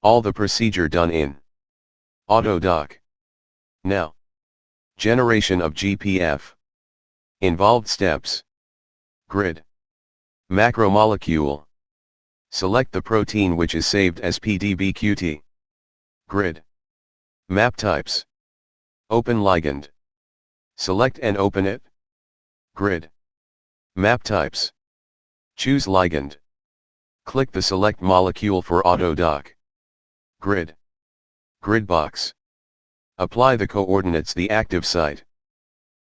All the procedure done in AutoDock. Now, generation of GPF. Involved steps. Grid. Macromolecule. Select the protein which is saved as PDBQT. Grid. Map types. Open ligand. Select and open it. Grid. Map types. Choose ligand. Click the select molecule for AutoDock. Grid. Grid box. Apply the coordinates the active site.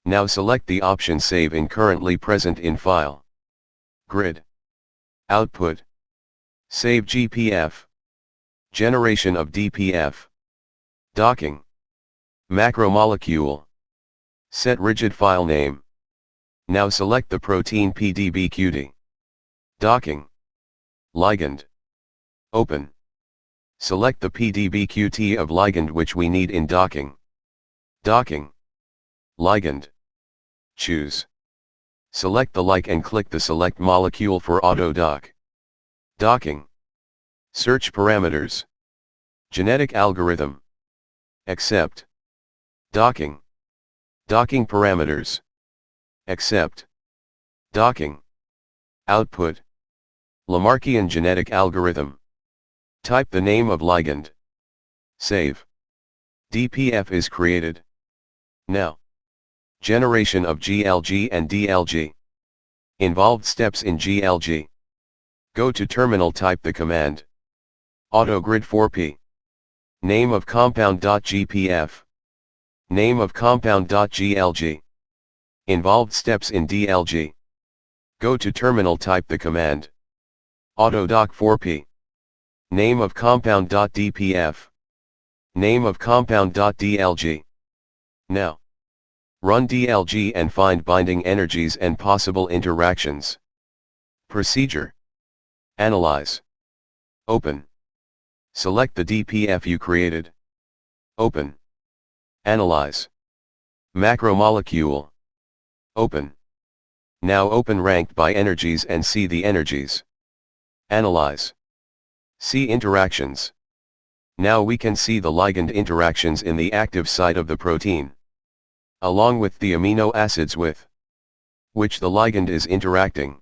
Now select the option Save in currently present in file. Grid. Output. Save GPF. Generation of DPF. Docking. Macromolecule. Set rigid file name. Now select the protein PDBQT. Docking. Ligand. Open. Select the PDBQT of ligand which we need in docking. Docking. Ligand. Choose. Select the like and click the select molecule for AutoDock. Docking. Search parameters. Genetic algorithm. Accept. Docking. Docking parameters. Accept. Docking. Output. Lamarckian genetic algorithm. Type the name of ligand. Save. DPF is created. Now. Generation of GLG and DLG. Involved steps in GLG. Go to terminal, type the command AutoGrid 4P. Name of compound.gpf. Name of compound.glg. Involved steps in DLG. Go to terminal, type the command AutoDock 4P. Name of compound.dpf. Name of compound.dlg. Now. Run DLG and find binding energies and possible interactions. Procedure. Analyze. Open. Select the DPF you created. Open. Analyze. Macromolecule. Open. Now open ranked by energies and see the energies. Analyze. See interactions. Now we can see the ligand interactions in the active site of the protein, along with the amino acids with which the ligand is interacting.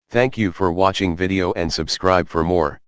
Thank you for watching video and subscribe for more.